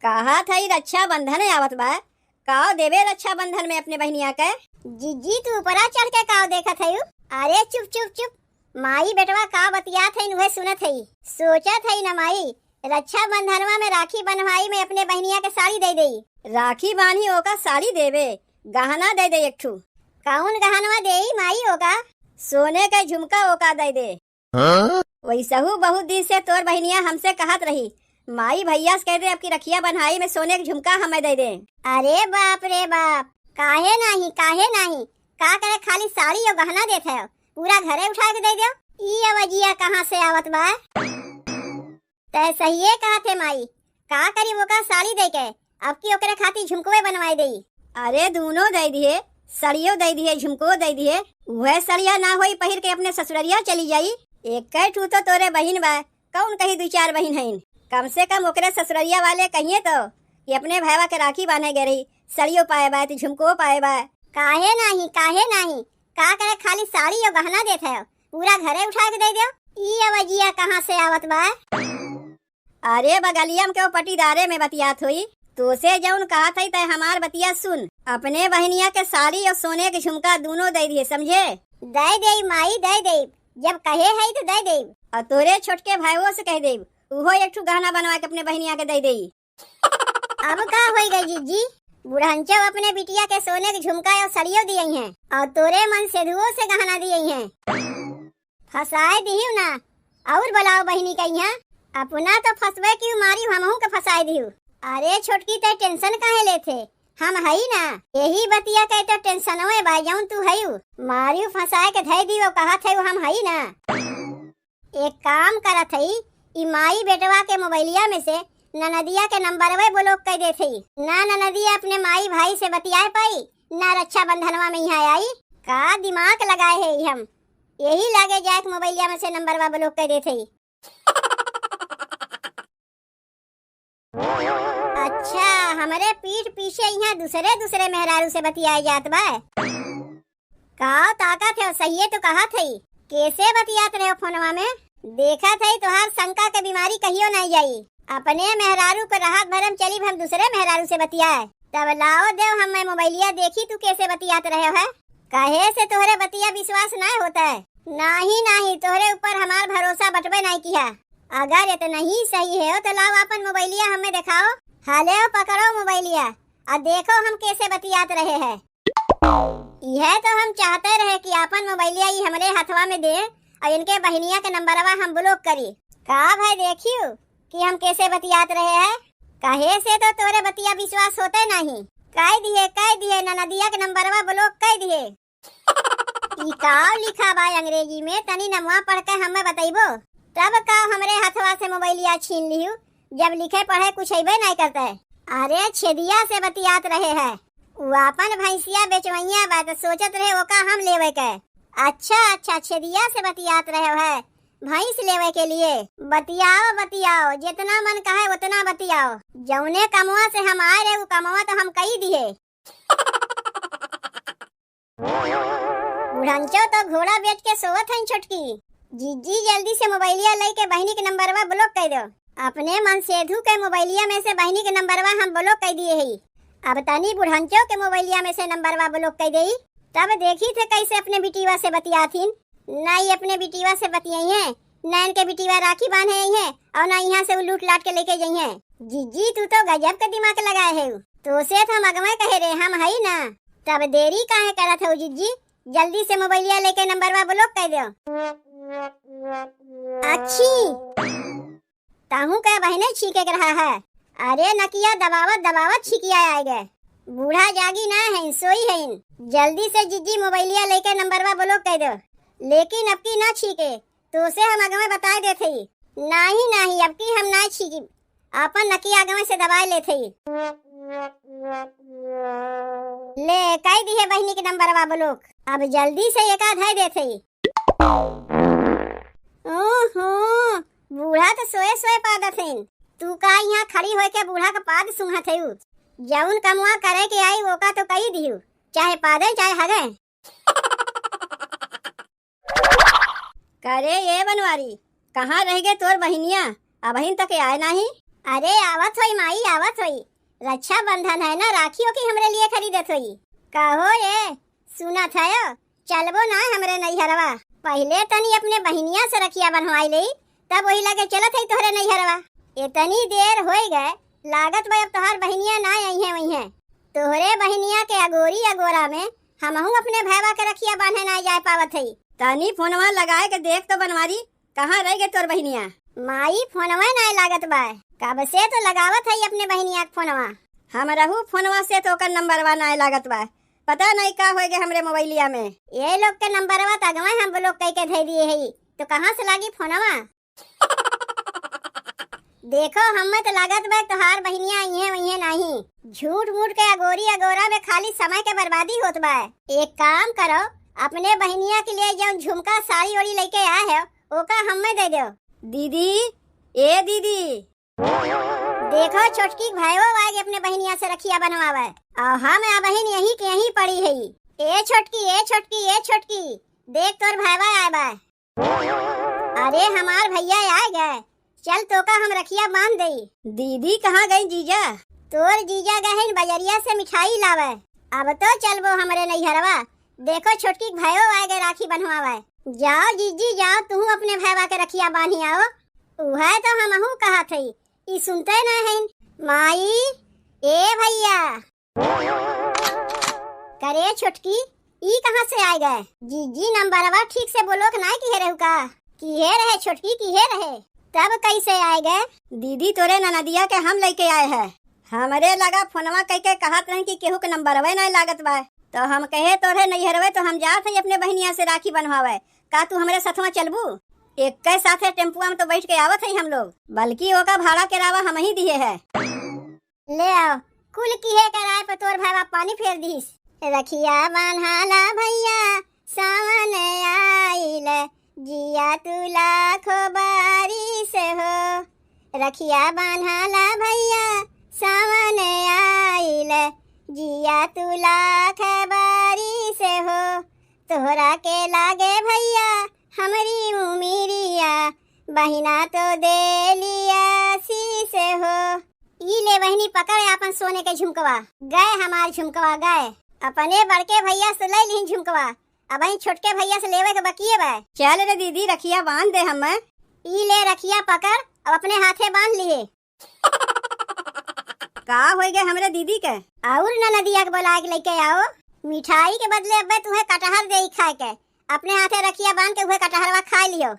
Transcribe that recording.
कहा था रक्षाबंधन आवत बा, काव देवे रक्षाबंधन में अपने बहनिया के। जीजी तू ऊपरा चढ़ के काव देखत हई? अरे चुप चुप चुप, माई बेटवा का बतियात हई उहे सुनत हई। सोचत हई न माई रक्षाबंधनवा में राखी बंधवाई में अपने बहनिया के साड़ी दे देई। राखी बांधी ओका साड़ी देवे, गहना दे दे एक ठू। कौन गहनवा देई माई ओका? सोने का झुमका ओका दे दे। वैसहू बहुत दिन से तोर बहनिया हमसे कहत रही, माई भैया से कह दे आपकी रखिया बन्हाई में सोने का झुमका हमें दे दे। अरे बाप रे बाप, काहे नहीं का करे खाली साड़ी और गहना देते हो, पूरा घरे उठा के दे दो। ई अवजिया कहाँ से आवत बा? तै सहिए कहते माई, का करी वो का साड़ी दे के अब की ओकरे खाती झुमकोए बनवाई देई। अरे दोनों दे दिए, सड़ियो दे दिए झुमको दे दिए। वह सड़िया ना होई पहिर के अपने ससुररिया चली जाई। एक ठू तो तोरे बहिन बा, कौन कही दो चार बहिन है। कम से कम ओकरे ससुररिया वाले कहिए तो कि अपने भाईवा के राखी बांधे गए रही, सड़ियो पाए बा तो झुमको पाए बा। काहे नहीं का करे खाली साड़ी और गहना देते हो, पूरा घरे उठा के दे दो। ई अवजिया कहाँ से आवत बा? अरे बगलिया में के पटीदारे में बतियात हुई, तो से जौन कहा था तय हमार बतिया सुन। अपने बहनिया के साड़ी और सोने के झुमका दोनों दे दिए, समझे? दे दे माई दे दे, जब कहे है तो दे दे। और तोरे छोटके भाईओ से कह दे उहो एक ठू गहना बनवा के अपने बहनिया के दे दे। अब का होई गई जीजी? बुढ़ंचो अपने बिटिया के सोने के झुमका और सड़ियो दिए हैं और तोरे मन से धुओ से गहना दिए हैं। फसाए दिहु ना और बुलाओ बहनी का यहाँ, अपना तो फसवे की मारी हमहू के फसाए दिहु। अरे छोटकी ते टेंशन काहे लेथे, हम हई ना। यही बतिया के तो टेंशन होए बा जौन तू हईउ मारियो फसाए के धई दियो कहा थे हम हई ना। एक काम करत हई, ई माई बेटवा के मोबाइलिया में से ननदिया के नंबरवे ब्लॉक कर देथई। ना ननदिया अपने माई भाई से बतियाए पाई, ना रक्षाबंधनवा में यहाँ आई। का दिमाग लगाए है हम, यही लागे जाए मोबाइलिया में से नंबरवा ब्लॉक कर देथई। अच्छा हमारे पीठ पीछे यहाँ दूसरे मेहरारू से बतियाए जात बा। का ताकत है सही तो कहा थई, कैसे बतियात रहे फोनवा में? देखा थई तुहार शंका के बीमारी कहियो नहीं जाई। अपने मेहरारू को राहत भरम चली हम दूसरे मेहरारू से बतियाए, तब लाओ देव हम मोबाइलिया देखी तू कैसे बतियात रहे है। कहे से तोहरे बतिया विश्वास नहीं होता है। नहीं तोहरे ऊपर हमार भरोसा बटबे नहीं किया। अगर इतना ही सही है तो लाओ अपन मोबाइलिया हमें दिखाओ। हाले पकड़ो मोबाइलिया और देखो हम कैसे बतियात रहे हैं। यह तो हम चाहते रहे कि अपन मोबाइलिया ही हमारे हथवा में दे और इनके बहनिया के नंबरवा हम ब्लॉक करी। का भाई देखियो कि हम कैसे बतियात रहे हैं। कहे से तो तोरे बतिया विश्वास होते नहीं। कह दिए ननदिया के नंबरवा ब्लॉक कर दिए। ई का लिखा बा अंग्रेजी में, तनी नमवा पढ़ के हमें बताइबो। तब का हमरे हथवा से मोबाइलिया छीन लियो, जब लिखे पढ़े कुछ अइबे नहीं करते। अरे छेदिया से बतियात रहे है, वो अपन भैंसिया बेचवैया बा तो सोचत रहे वो का हम लेवे के। अच्छा छेदिया से बतियात रहे है भैंस लेवे के लिए। बतियाओ जितना मन कहे उतना बतियाओ। जौने कमवा से हम आए रहे वो कमवा तो हम कही दिए। बुढ़ंचो तो घोड़ा बेच के सोवत है छोटकी। जीजी जल्दी से मोबाइलिया लेके बहनी के नंबरवा ब्लॉक कर दो। अपने मन सेधु के मोबाइलिया में से बहनी के नंबरवा हम ब्लॉक कर दिए है। अब तनी बुढ़ंचो के मोबाइलिया में से नंबरवा ब्लॉक कर देई, तब देखी थे कैसे अपने बिटिवा से बतियाथीन। नहीं अपने बिटिवा से बतियाई है, न इनके बिटिवा राखी बांधे है और न यहाँ से लूट लाट के लेके जाई है। जीजी तू तो गजब का दिमाग लगाए है। तो से हम अगवा कहे रहे हम हई ना, तब देरी काहे करत हो जीजी? जल्दी से मोबाइलिया लेके नंबरवा ब्लॉक कर दो। अच्छी ताहू का बहने छीके रहा है। अरे नकिया दबावत छिकिया आए गए। बूढ़ा जागी ना है, सोई है। जल्दी से जीजी मोबाइलिया लेके नंबरवा ब्लॉक कर दो। लेकिन अब की ना छीके तो से हम अगवे बता देते। नहीं अब की हम ना छीकी, अपन नकिया अगवे से दबाए लेते। ले कह दी है बहनी के नंबरवा ब्लॉक, अब जल्दी से एक आधा देते। ओहो बूढ़ा तो सोए पादत है। तू का यहाँ खड़ी होके के बूढ़ा का पाद सुंघत है। जौन कमुआ करे के आई वो का तो कही दियो, चाहे पादे चाहे हगे। करे ये बनवारी कहाँ रह गए तोर बहनिया? अब तक आए नहीं। अरे आवत होई माई आवत होई। रक्षा बंधन है ना, राखियों की हमरे लिए खरीदत होई। कहो ये सुना था यो, चलबो ना हमरे नैहरवा। पहले तनी अपने बहिनिया से रखिया बनवाई ले, तब वही लगे चलत है तोहरे नैहरवा। इतनी देर हो गए, लागत भाई अब तोहार बहिनिया ना आई है वही है। तोहरे बहिनिया के अगोरी अगोरा में हमहू अपने भैया के रखिया बांधे ना जा पावत है। तनी फोनवा लगाए के देख तो बनवारी, कहाँ रह गए तोर बहिनिया? माई फोनवा ना लागत बा, कब से तो लगावत है अपने बहिनिया के फोनवा। हम रहू फोनवा से तो ओकर नंबरवा ना लागत बा, पता नहीं का हो गए हमरे मोबाइलिया में। ये लोग के नंबरवा तगवा हम लोग कई के धै दिए है, तो कहाँ से लागी फोनवा? देखो हमें तो लागत बा तोहार बहिनिया आई है वही है नहीं। झूठ मूठ के अगोरी अगोरा में खाली समय के बर्बादी होत बा। एक काम करो, अपने बहिनिया के लिए जो झुमका साड़ी ओड़ी लेके आए हो ओका हमें दे दो। दीदी, ए दीदी, देखो छोटकी भाईओ आगे अपने बहिनिया से रखिया बनवावे, और हम आ बहन यहीं के यहीं पड़ी है। ए छोटकी ए छोटकी ए छोटकी, देख तोर भाईवा आए बा। अरे हमार भैया आ गए, चल तोका हम रखिया बांध दई। दीदी कहाँ गई जीजा? तोर जीजा गए बजरिया से मिठाई लावे। अब तो चलबो हमरे नैहरवा। देखो छोटकी भाईओ आ गए राखी बनवावे। जाओ जीजी जाओ, तू अपने भाईवा के रखिया बांधी आओ। उहे तो हमहू कहा थी, ई सुनते ना है। माई ए भैया, करे छोटकी ई कहाँ से आ गए? जीजी नंबरवा ठीक से बोलो कि नहीं की रहू का? की है रहे छोटकी, की है रहे, तब कैसे आए गए? दीदी तोरे ननदिया के हम लेके आए हैं। हमरे लगा फोनवा कह के कहत रहे कि केहू के नंबरवे नहीं लागत बा, तो हम कहे तोरे नैहरवे तो हम जात है अपने बहनिया से राखी बनवावे। का तू हमरे साथवा चलबू? एक के साथे टेम्पुआ में तो बैठ के आवत है हम लोग, बल्कि ओका भाड़ा के रावा हम ही दिए है। ले आओ, कुल की है कराए पर तोर भाईवा पानी फेर दीस। रखिया बान्हाला भैया सावन आइल, जिया तू लाखो बारिश हो। रखिया बान्हाला भैया सावन आइल, जिया तू लाख बारिश हो। तोहरा के लागे भैया हमारी उमिरिया, बहिना तो दे लिया शीश हो। ई ले बहनी पकड़ अपन सोने के झुमकवा। गए हमार झुमकवा गए, अपने बड़के भैया से ले ली झुमकवा, अब छोटके भैया से लेवे के बकिए बा। चल रे दीदी रखिया बांध दे हमें। ई ले रखिया पकड़, अब अपने हाथे बांध लिए। का हो गए हमरे दीदी के? और ना नदिया के बोला के लेके आओ। मिठाई के बदले अब तुम्हें कटहर दे खाए के, अपने हाथे रखिया बांध के हुए कटहरवा खा लियो।